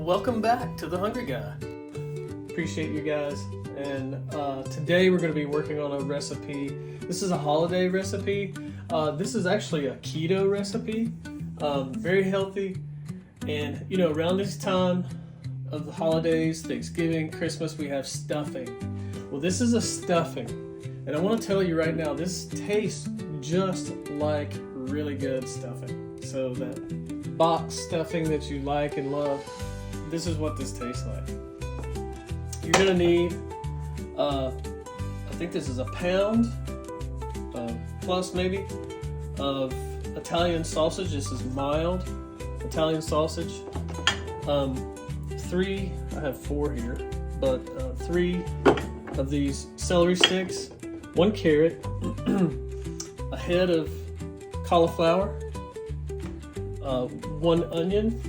welcome back to The Hungry Guy. Appreciate you guys. And today we're going to be working on a recipe. This is a holiday recipe. This is actually a keto recipe. Very healthy. And you know, around this time of the holidays, Thanksgiving, Christmas, we have stuffing. Well, this is a stuffing. And I want to tell you right now, this tastes just like really good stuffing. So that box stuffing that you like and love, this is what this tastes like. You're gonna need, I think this is a pound plus maybe of Italian sausage. This is mild Italian sausage. I have 4 here, but 3 of these celery sticks, 1 carrot, a head of cauliflower, 1 onion,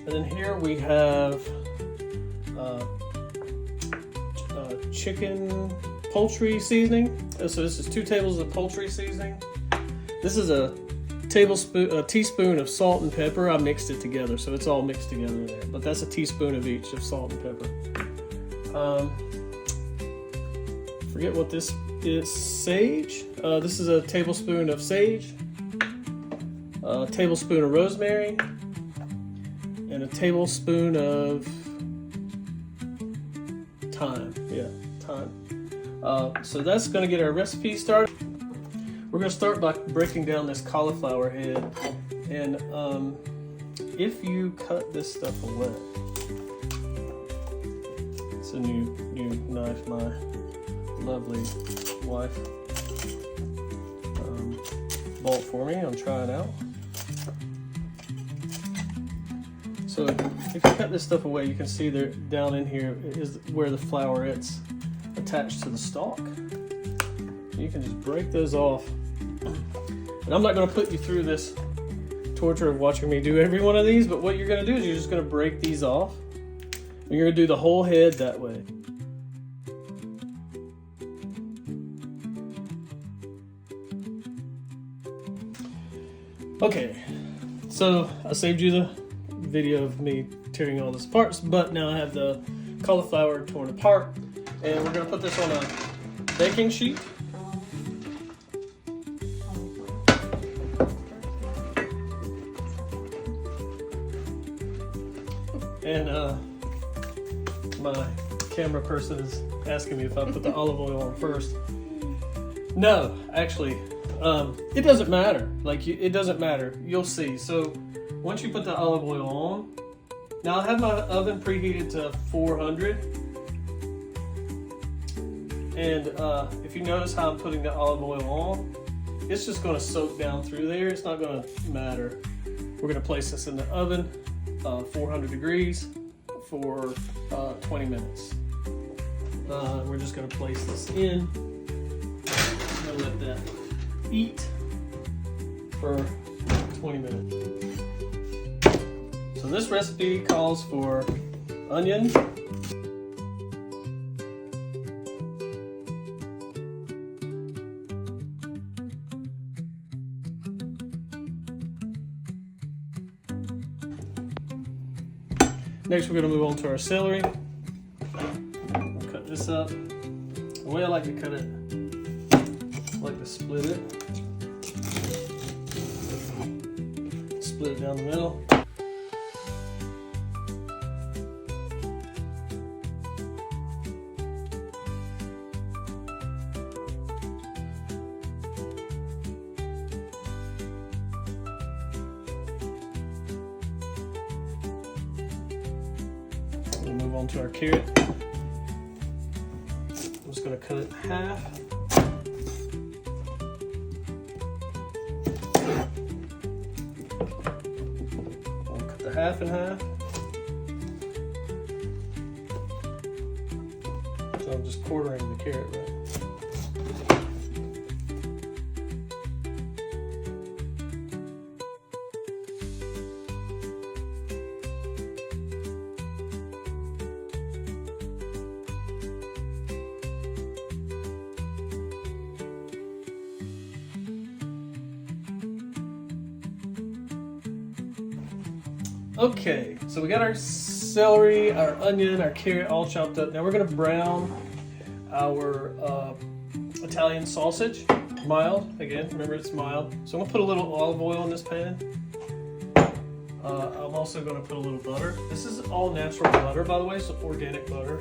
and then here we have chicken poultry seasoning. So this is 2 tablespoons of poultry seasoning. This is a teaspoon of salt and pepper. I mixed it together, so it's all mixed together there. But that's a teaspoon of each of salt and pepper. Forget what this is. Sage. This is a tablespoon of sage, a tablespoon of rosemary, and a tablespoon of thyme. Yeah, thyme. So that's going to get our recipe started. We're going to start by breaking down this cauliflower head, and if you cut this stuff away, it's a new knife my lovely wife bought for me. I'm trying it out. So if you cut this stuff away, you can see there down in here is where the floweret's attached to the stalk. You can just break those off. And I'm not going to put you through this torture of watching me do every one of these, but what you're going to do is you're just going to break these off. And you're going to do the whole head that way. Okay, so I saved you the video of me tearing all this apart, but now I have the cauliflower torn apart, and we're going to put this on a baking sheet. And my camera person is asking me if I put the olive oil on first. No, actually, it doesn't matter. It doesn't matter. You'll see. So once you put the olive oil on, now I have my oven preheated to 400. And if you notice how I'm putting the olive oil on, it's just going to soak down through there. It's not going to matter. We're going to place this in the oven, 400 degrees for 20 minutes. We're just going to place this in. I'm going to let that eat for 20 minutes. So this recipe calls for onion, next we're going to move on to our celery. We'll cut this up. The way I like to cut it, I like to split it. Split it down the middle. We'll move on to our carrot. I'm just going to cut it in half. We'll cut the half in half. So I'm just quartering the carrot, right? Okay, so we got our celery, our onion, our carrot all chopped up. Now we're gonna brown our Italian sausage, mild, again, remember it's mild. So I'm gonna put a little olive oil in this pan. I'm also gonna put a little butter. This is all natural butter, by the way, so organic butter.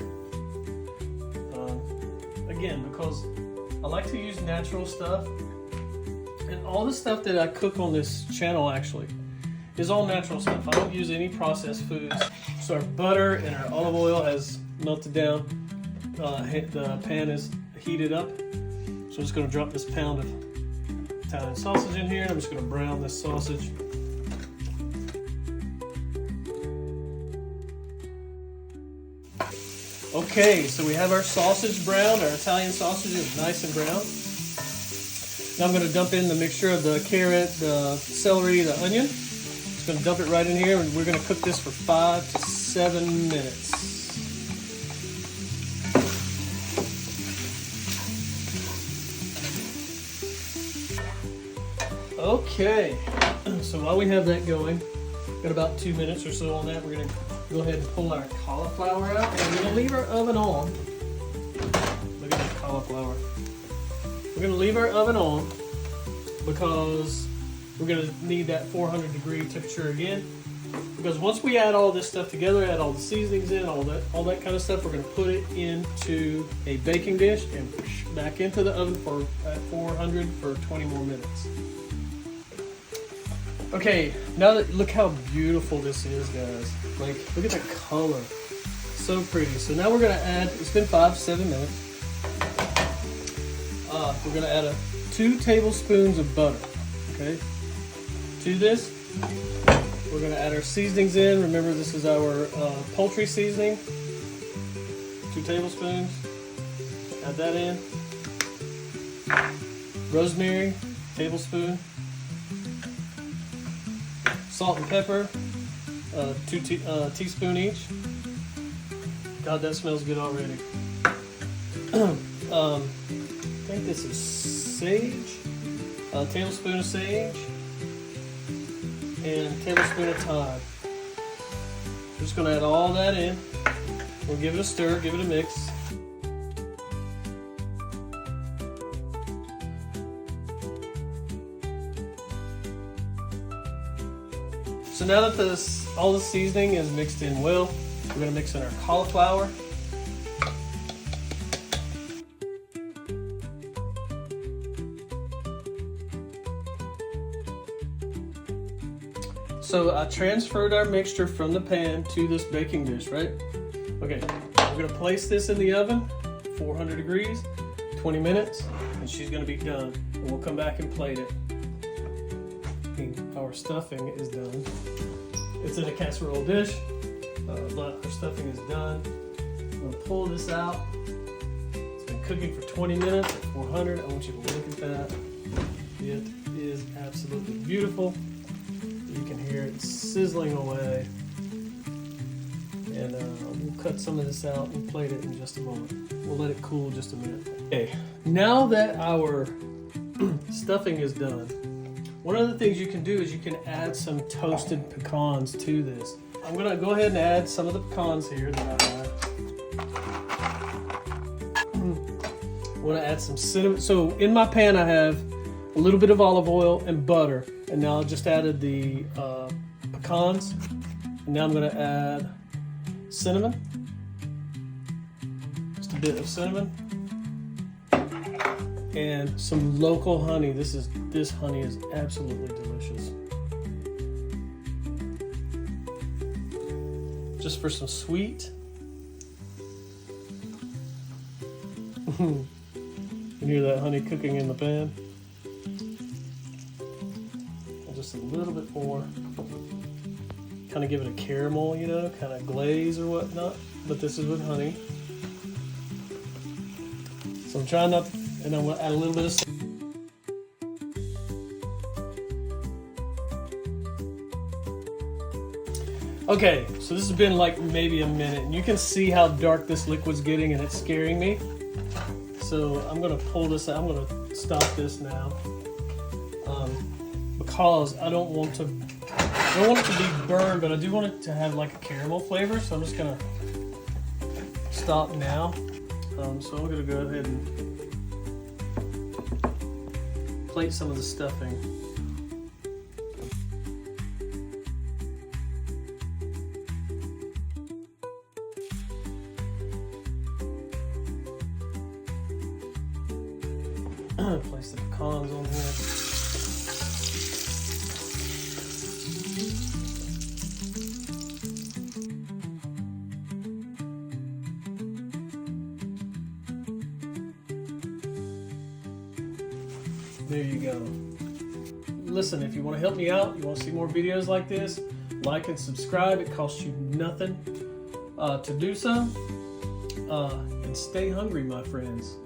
Again, because I like to use natural stuff, and all the stuff that I cook on this channel actually is all natural stuff. I don't use any processed foods. So our butter and our olive oil has melted down. The pan is heated up. So I'm just gonna drop this pound of Italian sausage in here, and I'm just gonna brown this sausage. Okay, so we have our sausage browned. Our Italian sausage is nice and brown. Now I'm going to dump in the mixture of the carrot, the celery, the onion. Just going to dump it right in here, and we're going to cook this for 5 to 7 minutes. Okay, so while we have that going, got about 2 minutes or so on that, we're going to go ahead and pull our cauliflower out, and we're going to leave our oven on. Look at that cauliflower. We're going to leave our oven on because we're going to need that 400-degree temperature again. Because once we add all this stuff together, add all the seasonings in, all that kind of stuff, we're going to put it into a baking dish and back into the oven for at 400 for 20 more minutes. Okay, now that look how beautiful this is, guys. Like, look at the color. So pretty. So now we're gonna add, it's been 5 to 7 minutes. We're gonna add 2 tablespoons of butter, okay? To this, we're gonna add our seasonings in. Remember, this is our poultry seasoning. 2 tablespoons, add that in. Rosemary, tablespoon. Salt and pepper, 2 teaspoons each. God, that smells good already. I think this is sage, a tablespoon of sage, and a tablespoon of thyme. We're just going to add all that in. We'll give it a stir, give it a mix. So now that all the seasoning is mixed in well, we're going to mix in our cauliflower. So I transferred our mixture from the pan to this baking dish, right? Okay, we're going to place this in the oven, 400 degrees, 20 minutes, and she's going to be done. And we'll come back and plate it. Our stuffing is done. It's in a casserole dish, but our stuffing is done. I'm going to pull this out. It's been cooking for 20 minutes at 400. I want you to look at that. It is absolutely beautiful. You can hear it sizzling away. And we'll cut some of this out and plate it in just a moment. We'll let it cool just a minute. Okay, now that our stuffing is done, one of the things you can do is you can add some toasted pecans to this. I'm gonna go ahead and add some of the pecans here that I have. I wanna add some cinnamon. So in my pan I have a little bit of olive oil and butter. And now I just added the pecans. And now I'm gonna add cinnamon. Just a bit of cinnamon. And some local honey. This honey is absolutely delicious. Just for some sweet. You can hear that honey cooking in the pan. And just a little bit more. Kind of give it a caramel, you know, kind of glaze or whatnot. But this is with honey. So I'm trying not to. And I'm going to add a little bit of salt. Okay, so this has been like maybe a minute, and you can see how dark this liquid's getting, and it's scaring me. So I'm going to pull this out. I'm going to stop this now because I don't want to I don't want it to be burned, but I do want it to have like a caramel flavor, so I'm just gonna stop now. So I'm gonna go ahead and plate some of the stuffing. Place the pecans on here. There you go. Listen, if you want to help me out, you want to see more videos like this, like and subscribe. It costs you nothing to do so. And stay hungry, my friends.